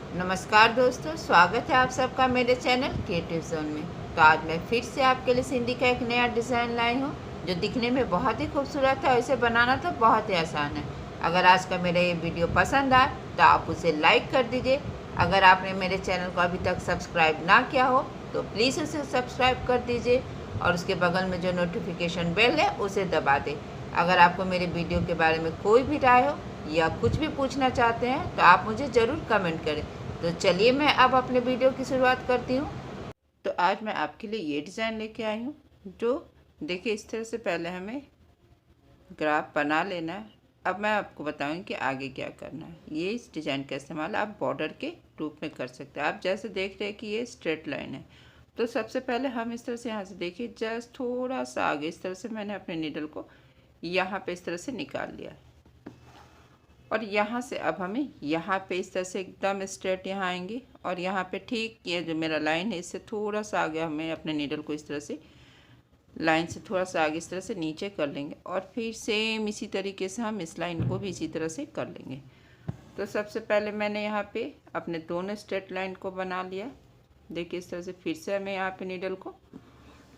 नमस्कार दोस्तों, स्वागत है आप सबका मेरे चैनल क्रिएटिव जोन में। तो आज मैं फिर से आपके लिए सिंधी का एक नया डिज़ाइन लाई हूँ जो दिखने में बहुत ही खूबसूरत है और इसे बनाना तो बहुत ही आसान है। अगर आज का मेरा ये वीडियो पसंद आए तो आप उसे लाइक कर दीजिए। अगर आपने मेरे चैनल को अभी तक सब्सक्राइब ना किया हो तो प्लीज़ उसे सब्सक्राइब कर दीजिए और उसके बगल में जो नोटिफिकेशन बेल है उसे दबा दें। अगर आपको मेरे वीडियो के बारे में कोई भी राय हो या कुछ भी पूछना चाहते हैं तो आप मुझे ज़रूर कमेंट करें। तो चलिए मैं अब अपने वीडियो की शुरुआत करती हूँ। तो आज मैं आपके लिए ये डिज़ाइन लेके आई हूँ जो देखिए इस तरह से पहले हमें ग्राफ बना लेना है। अब मैं आपको बताऊँगी कि आगे क्या करना है। ये इस डिज़ाइन का इस्तेमाल आप बॉर्डर के रूप में कर सकते हैं। आप जैसे देख रहे हैं कि ये स्ट्रेट लाइन है, तो सबसे पहले हम इस तरह से यहाँ से देखिए जस्ट थोड़ा सा आगे इस तरह से मैंने अपने नीडल को यहाँ पे इस तरह से निकाल लिया और यहाँ से अब हमें यहाँ पे इस तरह से एकदम स्ट्रेट यहाँ आएंगे और यहाँ पे ठीक ये जो मेरा लाइन है इससे थोड़ा सा आगे हमें अपने नीडल को इस तरह से लाइन से थोड़ा सा आगे इस तरह से नीचे कर लेंगे और फिर सेम इसी तरीके से हम इस लाइन को भी इसी तरह से कर लेंगे। तो सबसे पहले मैंने यहाँ पे अपने दोनों स्ट्रेट लाइन को बना लिया। देखिए इस तरह से फिर से हमें यहाँ पे नीडल को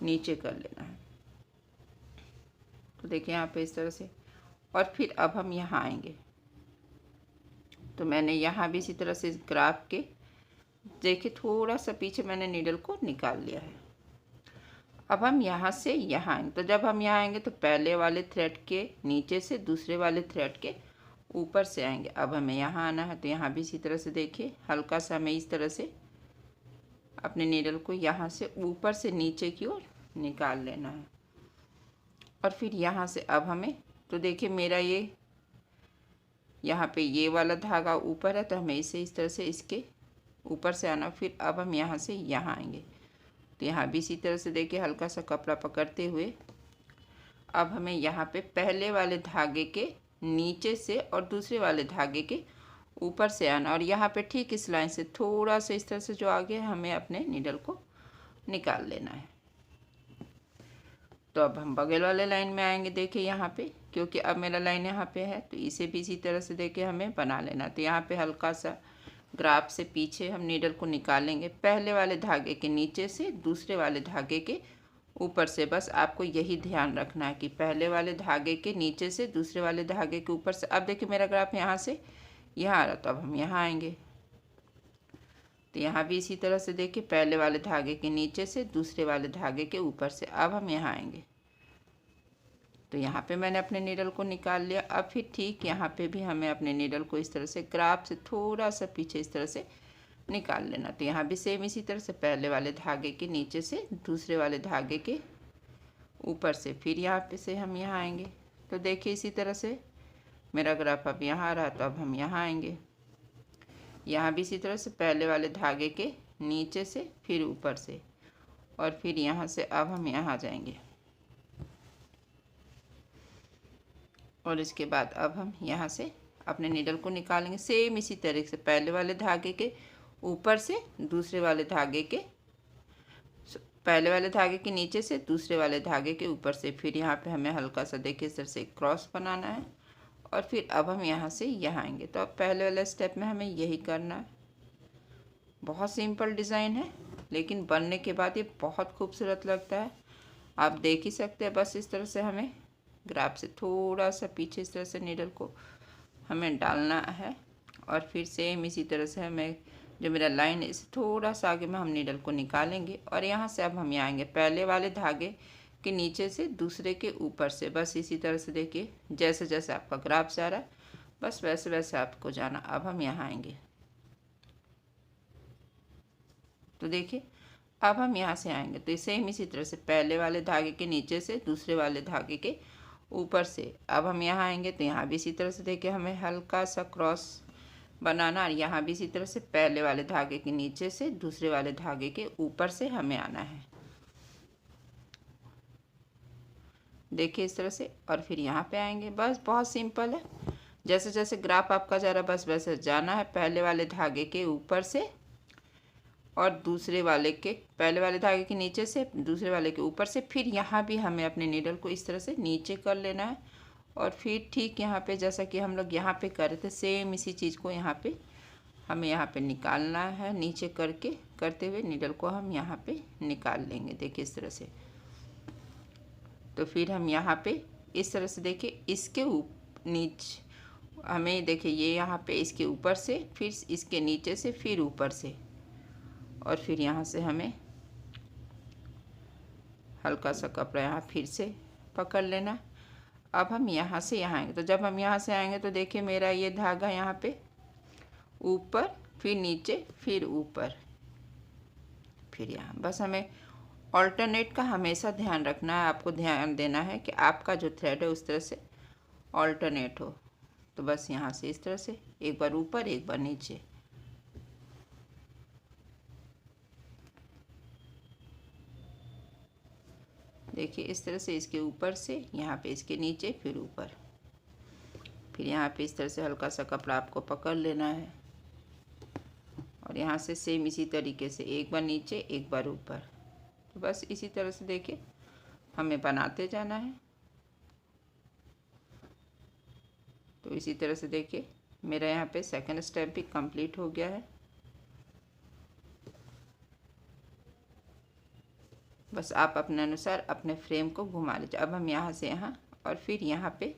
नीचे कर लेना है। तो देखिए यहाँ पे इस तरह से और फिर अब हम यहाँ आएंगे। तो मैंने यहाँ भी इसी तरह से इस ग्राफ के देखिए थोड़ा सा पीछे मैंने नीडल को निकाल लिया है। अब हम यहाँ से यहाँ आएंगे। तो जब हम यहाँ आएंगे तो पहले वाले थ्रेड के नीचे से दूसरे वाले थ्रेड के ऊपर से आएंगे। अब हमें यहाँ आना है। तो यहाँ भी इसी तरह से देखिए हल्का सा हमें इस तरह से अपने नीडल को यहाँ से ऊपर से नीचे की ओर निकाल लेना है और फिर यहाँ से अब हमें तो देखिए मेरा ये यहाँ पे ये वाला धागा ऊपर है तो हमें इसे इस तरह से इसके ऊपर से आना। फिर अब हम यहाँ से यहाँ आएंगे। तो यहाँ भी इसी तरह से देखिए हल्का सा कपड़ा पकड़ते हुए अब हमें यहाँ पे पहले वाले धागे के नीचे से और दूसरे वाले धागे के ऊपर से आना और यहाँ पे ठीक इस लाइन से थोड़ा सा इस तरह से जो आगे है हमें अपने नीडल को निकाल लेना है। तो अब हम बगल वाले लाइन में आएंगे। देखिए यहाँ पे क्योंकि अब मेरा लाइन यहाँ पे है तो इसे भी इसी तरह से देखिए हमें बना लेना। तो यहाँ पे हल्का सा ग्राफ से पीछे हम नीडल को निकालेंगे पहले वाले धागे के नीचे से दूसरे वाले धागे के ऊपर से। बस आपको यही ध्यान रखना है कि पहले वाले धागे के नीचे से दूसरे वाले धागे के ऊपर से। अब देखिए मेरा ग्राफ यहाँ से यहाँ आ रहा तो अब हम यहाँ आएंगे। तो यहाँ भी इसी तरह से देखिए पहले वाले धागे के नीचे से दूसरे वाले धागे के ऊपर से अब हम यहाँ आएंगे। तो यहाँ पे मैंने अपने नीडल को निकाल लिया। अब फिर ठीक यहाँ पे भी हमें अपने नीडल को इस तरह से ग्राफ से थोड़ा सा पीछे इस तरह से निकाल लेना। तो यहाँ भी सेम इसी तरह से पहले वाले धागे के नीचे से दूसरे वाले धागे के ऊपर से फिर यहाँ पे से हम यहाँ आएंगे। तो देखिए इसी तरह से मेरा ग्राफ अब यहाँ आ रहा तो अब हम यहाँ आएंगे। यहाँ भी इसी तरह से पहले वाले धागे के नीचे से फिर ऊपर से और फिर यहाँ से अब हम यहाँ आ जाएंगे और इसके बाद अब हम यहाँ से अपने नीडल को निकालेंगे सेम इसी तरीके से पहले वाले धागे के ऊपर से दूसरे वाले धागे के पहले वाले धागे के नीचे से दूसरे वाले धागे के ऊपर से। फिर यहाँ पे हमें हल्का सा देखिए इस तरह से क्रॉस बनाना है और फिर अब हम यहाँ से यहाँ आएंगे। तो अब पहले वाले स्टेप में हमें यही करना है। बहुत सिंपल डिज़ाइन है लेकिन बनने के बाद ये बहुत खूबसूरत लगता है। आप देख ही सकते हैं। बस इस तरह से हमें ग्राफ से थोड़ा सा पीछे इस तरह से नीडल को हमें डालना है और फिर सेम इसी तरह से हमें जो मेरा लाइन है इसे थोड़ा सा आगे में हम नीडल को निकालेंगे और यहाँ से अब हम यहाँ आएंगे पहले वाले धागे के नीचे से दूसरे के ऊपर से। बस इसी तरह से देखिए जैसे जैसे आपका ग्राफ से आ रहा है बस वैसे वैसे आपको जाना। अब हम यहाँ आएंगे। तो देखिए अब हम यहाँ से आएंगे तो सेम इसी तरह से पहले वाले धागे के नीचे से दूसरे वाले धागे के ऊपर से अब हम यहाँ आएंगे। तो यहाँ भी इसी तरह से देखिए हमें हल्का सा क्रॉस बनाना और यहाँ भी इसी तरह से पहले वाले धागे के नीचे से दूसरे वाले धागे के ऊपर से हमें आना है। देखिए इस तरह से और फिर यहाँ पे आएंगे। बस बहुत सिंपल है। जैसे जैसे ग्राफ आपका जा रहा है बस वैसे जाना है पहले वाले धागे के ऊपर से और दूसरे वाले के पहले वाले धागे के नीचे से दूसरे वाले के ऊपर से। फिर यहाँ भी हमें अपने नीडल को इस तरह से नीचे कर लेना है और फिर ठीक यहाँ पे जैसा कि हम लोग यहाँ पे कर रहे थे सेम इसी चीज़ को यहाँ पे हमें यहाँ पे निकालना है, नीचे करते हुए नीडल को हम यहाँ पे निकाल लेंगे। देखिए इस तरह से। तो फिर हम यहाँ पे इस तरह से देखिए इसके नीचे हमें देखिए ये यहाँ पे इसके ऊपर से, फिर इसके नीचे से, फिर ऊपर से, और फिर यहाँ से हमें हल्का सा कपड़ा यहाँ फिर से पकड़ लेना। अब हम यहाँ से यहाँ आएंगे। तो जब हम यहाँ से आएंगे तो देखिए मेरा ये धागा यहाँ पे ऊपर, फिर नीचे, फिर ऊपर, फिर यहाँ। बस हमें ऑल्टरनेट का हमेशा ध्यान रखना है, आपको ध्यान देना है कि आपका जो थ्रेड है उस तरह से ऑल्टरनेट हो। तो बस यहाँ से इस तरह से एक बार ऊपर, एक बार नीचे। देखिए इस तरह से इसके ऊपर से, यहाँ पे इसके नीचे, फिर ऊपर, फिर यहाँ पे इस तरह से हल्का सा कपड़ा आपको पकड़ लेना है, और यहाँ से सेम इसी तरीके से एक बार नीचे, एक बार ऊपर। तो बस इसी तरह से देखिए हमें बनाते जाना है। तो इसी तरह से देखिए मेरा यहाँ पे सेकंड स्टेप भी कंप्लीट हो गया है। बस आप अपने अनुसार अपने फ्रेम को घुमा लीजिए। अब हम यहाँ से यहाँ और फिर यहाँ पे,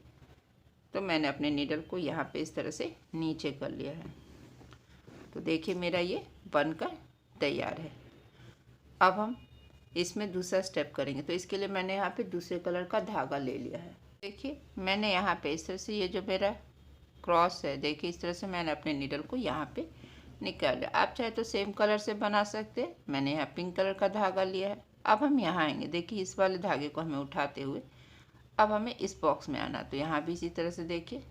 तो मैंने अपने नीडल को यहाँ पे इस तरह से नीचे कर लिया है। तो देखिए मेरा ये बनकर तैयार है। अब हम इसमें दूसरा स्टेप करेंगे। तो इसके लिए मैंने यहाँ पे दूसरे कलर का धागा ले लिया है। देखिए मैंने यहाँ पे इस तरह से ये जो मेरा क्रॉस है, देखिए इस तरह से मैंने अपने नीडल को यहाँ पे निकाल लिया। आप चाहे तो सेम कलर से बना सकते हैं। मैंने यहाँ पिंक कलर का धागा लिया है। अब हम यहाँ आएंगे। देखिए इस वाले धागे को हमें उठाते हुए अब हमें इस बॉक्स में आना। तो यहाँ भी इसी तरह से देखिए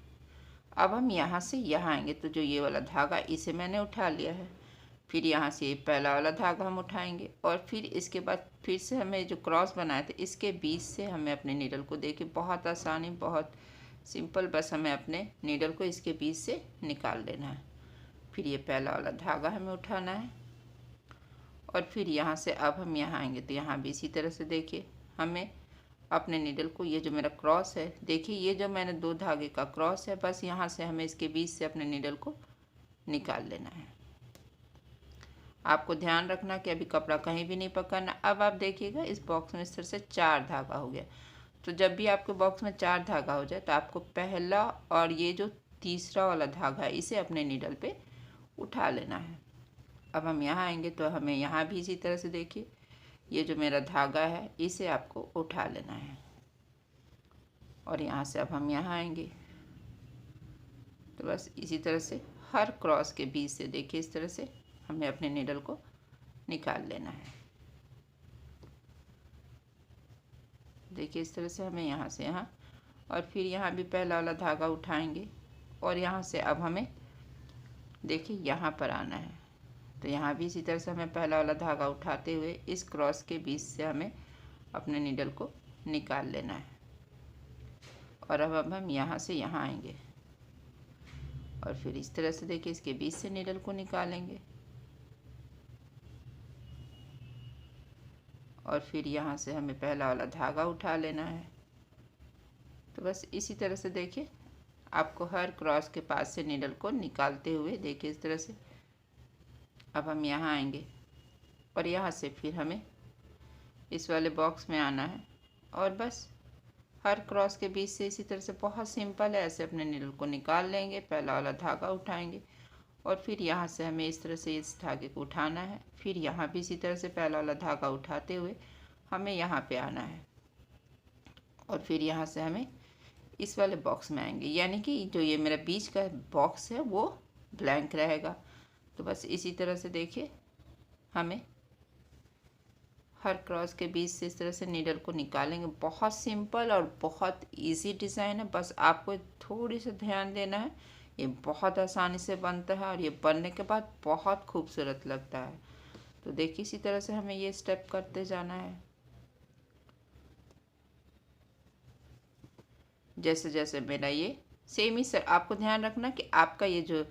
अब हम यहाँ से यहाँ आएंगे। तो जो ये वाला धागा इसे मैंने उठा लिया है। फिर यहाँ से ये पहला वाला धागा हम उठाएंगे, और फिर इसके बाद फिर से हमें जो क्रॉस बनाए थे इसके बीच से हमें अपने नीडल को, देखिए बहुत आसानी, बहुत सिंपल, बस हमें अपने नीडल को इसके बीच से निकाल लेना है। फिर ये पहला वाला धागा हमें उठाना है, और फिर यहाँ से अब हम यहाँ आएंगे। तो यहाँ भी इसी तरह से देखिए हमें अपने नीडल को, ये जो मेरा क्रॉस है, देखिए ये जो मैंने दो धागे का क्रॉस है, बस यहाँ से हमें इसके बीच से अपने नीडल को निकाल लेना है। आपको ध्यान रखना कि अभी कपड़ा कहीं भी नहीं पकड़ना। अब आप देखिएगा इस बॉक्स में इस तरह से 4 धागा हो गया। तो जब भी आपके बॉक्स में 4 धागा हो जाए तो आपको पहला और ये जो तीसरा वाला धागा है इसे अपने नीडल पे उठा लेना है। अब हम यहाँ आएंगे तो हमें यहाँ भी इसी तरह से देखिए ये जो मेरा धागा है इसे आपको उठा लेना है, और यहाँ से अब हम यहाँ आएंगे। तो बस इसी तरह से हर क्रॉस के बीच से देखिए इस तरह से हमें अपने नीडल को निकाल लेना है। देखिए इस तरह से हमें यहाँ से यहाँ, और फिर यहाँ भी पहला वाला धागा उठाएंगे, और यहाँ से अब हमें देखिए यहाँ पर आना है। तो यहाँ भी इसी तरह से हमें पहला वाला धागा उठाते हुए इस क्रॉस के बीच से हमें अपने नीडल को निकाल लेना है, और अब हम यहाँ से यहाँ आएंगे, और फिर इस तरह से देखिए इसके बीच से नीडल को निकालेंगे, और फिर यहाँ से हमें पहला वाला धागा उठा लेना है। तो बस इसी तरह से देखिए आपको हर क्रॉस के पास से नीडल को निकालते हुए देखिए इस तरह से अब हम यहाँ आएंगे, और यहाँ से फिर हमें इस वाले बॉक्स में आना है, और बस हर क्रॉस के बीच से इसी तरह से, बहुत सिंपल है, ऐसे अपने नीडल को निकाल लेंगे, पहला वाला धागा उठाएंगे, और फिर यहाँ से हमें इस तरह से इस धागे को उठाना है। फिर यहाँ भी इसी तरह से पहला वाला धागा उठाते हुए हमें यहाँ पे आना है, और फिर यहाँ से हमें इस वाले बॉक्स में आएंगे, यानी कि जो ये मेरा बीच का बॉक्स है वो ब्लैंक रहेगा। तो बस इसी तरह से देखिए हमें हर क्रॉस के बीच से इस तरह से नीडल को निकालेंगे। बहुत सिंपल और बहुत इजी डिज़ाइन है, बस आपको थोड़ी सा ध्यान देना है। ये बहुत आसानी से बनता है, और ये बनने के बाद बहुत खूबसूरत लगता है। तो देखिए इसी तरह से हमें ये स्टेप करते जाना है। जैसे जैसे मेरा ये सेम ही आपको ध्यान रखना कि आपका ये जो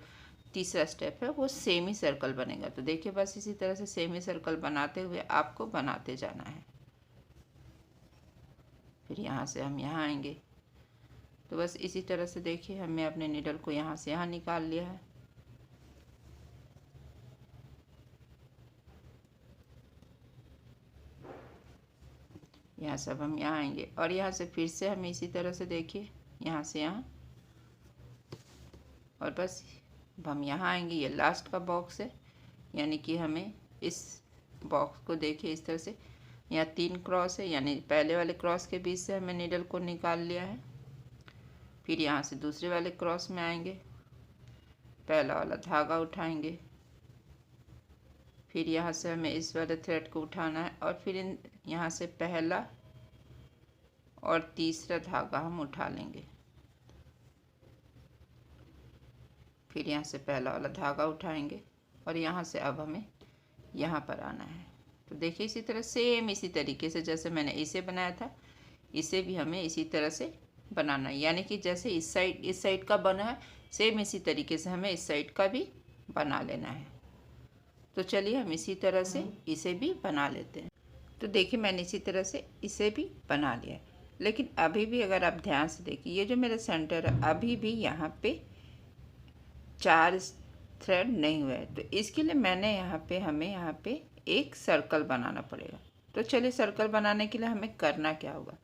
तीसरा स्टेप है वो सेम ही सर्कल बनेगा। तो देखिए बस इसी तरह से सेम ही सर्कल बनाते हुए आपको बनाते जाना है। फिर यहाँ से हम यहाँ आएंगे। तो बस इसी तरह से देखिए हमने अपने नीडल को यहाँ से यहाँ निकाल लिया है, यहाँ सब हम यहाँ आएंगे और यहाँ से फिर से हम इसी तरह से देखिए यहाँ से यहाँ, और बस हम यहाँ आएंगे। ये लास्ट का बॉक्स है, यानी कि हमें इस बॉक्स को देखिए इस तरह से, यहाँ 3 क्रॉस है, यानी पहले वाले क्रॉस के बीच से हमें नीडल को निकाल लिया है। फिर यहाँ से दूसरे वाले क्रॉस में आएंगे, पहला वाला धागा उठाएंगे, फिर यहाँ से हमें इस वाले थ्रेड को उठाना है और फिर यहाँ से पहला और तीसरा धागा हम उठा लेंगे। फिर यहाँ से पहला वाला धागा उठाएंगे और यहाँ से अब हमें यहाँ पर आना है। तो देखिए इसी तरह सेम इसी तरीके से जैसे मैंने इसे बनाया था, इसे भी हमें इसी तरह से बनाना है, यानी कि जैसे इस साइड का बना है सेम इसी तरीके से हमें इस साइड का भी बना लेना है। तो चलिए हम इसी तरह से इसे भी बना लेते हैं। तो देखिए मैंने इसी तरह से इसे भी बना लिया है, लेकिन अभी भी अगर आप ध्यान से देखिए ये जो मेरा सेंटर है अभी भी यहाँ पे 4 थ्रेड नहीं हुआ है। तो इसके लिए मैंने हमें यहाँ पे एक सर्कल बनाना पड़ेगा। तो चलिए सर्कल बनाने के लिए हमें करना क्या होगा।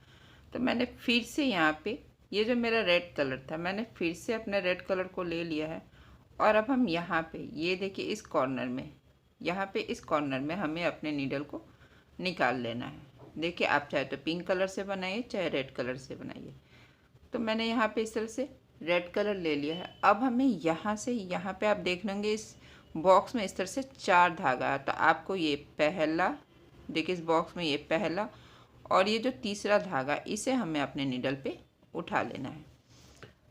तो मैंने फिर से यहाँ पे ये जो मेरा रेड कलर था, मैंने फिर से अपने रेड कलर को ले लिया है और अब हम यहाँ पे ये देखिए इस कॉर्नर में, यहाँ पे इस कॉर्नर में हमें अपने नीडल को निकाल लेना है। देखिए आप चाहे तो पिंक कलर से बनाइए चाहे रेड कलर से बनाइए। तो मैंने यहाँ पे इस तरह से रेड कलर ले लिया है। अब हमें यहाँ से यहाँ पे आप देख लेंगे इस बॉक्स में इस तरह से 4 धागा है। तो आपको ये पहला, देखिए इस बॉक्स में ये पहला और ये जो तीसरा धागा इसे हमें अपने नीडल पे उठा लेना है।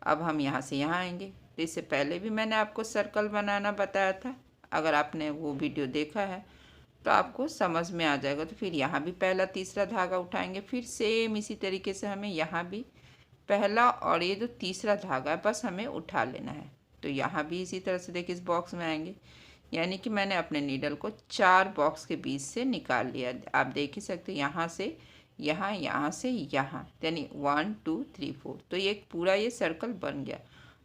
अब हम यहाँ से यहाँ आएंगे। तो इससे पहले भी मैंने आपको सर्कल बनाना बताया था, अगर आपने वो वीडियो देखा है तो आपको समझ में आ जाएगा। तो फिर यहाँ भी पहला तीसरा धागा उठाएंगे, फिर सेम इसी तरीके से हमें यहाँ भी पहला और ये जो तीसरा धागा है बस हमें उठा लेना है। तो यहाँ भी इसी तरह से देखिए इस बॉक्स में आएंगे, यानी कि मैंने अपने नीडल को 4 बॉक्स के बीच से निकाल लिया। आप देख ही सकते हैं यहाँ से यहाँ, यहाँ से यहाँ, यानी 1 2 3 4। तो ये पूरा ये सर्कल बन गया।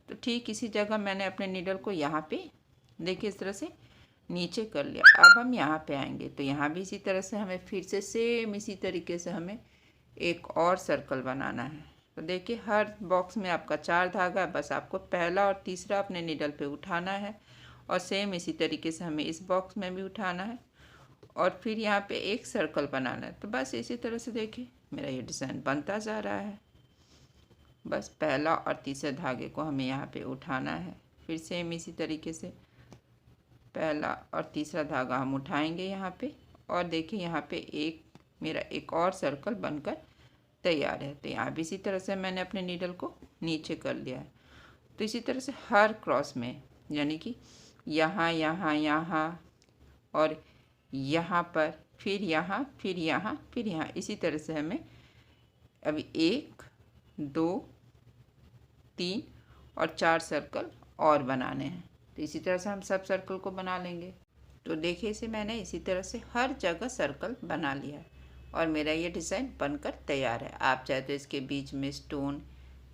तो ठीक इसी जगह मैंने अपने नीडल को यहाँ पे देखिए इस तरह से नीचे कर लिया। अब हम यहाँ पे आएंगे तो यहाँ भी इसी तरह से हमें फिर से सेम इसी तरीके से हमें एक और सर्कल बनाना है। तो देखिए हर बॉक्स में आपका 4 धागा है, बस आपको पहला और तीसरा अपने नीडल पे उठाना है और सेम इसी तरीके से हमें इस बॉक्स में भी उठाना है और फिर यहाँ पे एक सर्कल बनाना है। तो बस इसी तरह से देखिए मेरा ये डिज़ाइन बनता जा रहा है। बस पहला और तीसरे धागे को हमें यहाँ पे उठाना है, फिर सेम इसी तरीके से पहला और तीसरा धागा हम उठाएंगे यहाँ पे और देखिए यहाँ पे मेरा एक और सर्कल बनकर तैयार है। तो यहाँ भी इसी तरह से मैंने अपने नीडल को नीचे कर लिया है। तो इसी तरह से हर क्रॉस में, यानी कि यहाँ यहाँ यहाँ और यहाँ पर, फिर यहाँ फिर यहाँ फिर यहाँ, इसी तरह से हमें अभी 1 2 3 और 4 सर्कल और बनाने हैं। तो इसी तरह से हम सब सर्कल को बना लेंगे। तो देखिए इसे मैंने इसी तरह से हर जगह सर्कल बना लिया है और मेरा ये डिज़ाइन बनकर तैयार है। आप चाहे तो इसके बीच में स्टोन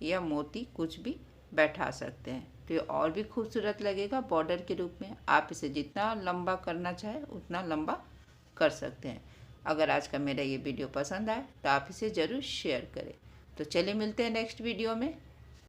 या मोती कुछ भी बैठा सकते हैं, तो ये और भी खूबसूरत लगेगा बॉर्डर के रूप में। आप इसे जितना लंबा करना चाहे उतना लंबा कर सकते हैं। अगर आज का मेरा ये वीडियो पसंद आए तो आप इसे ज़रूर शेयर करें। तो चलिए मिलते हैं नेक्स्ट वीडियो में।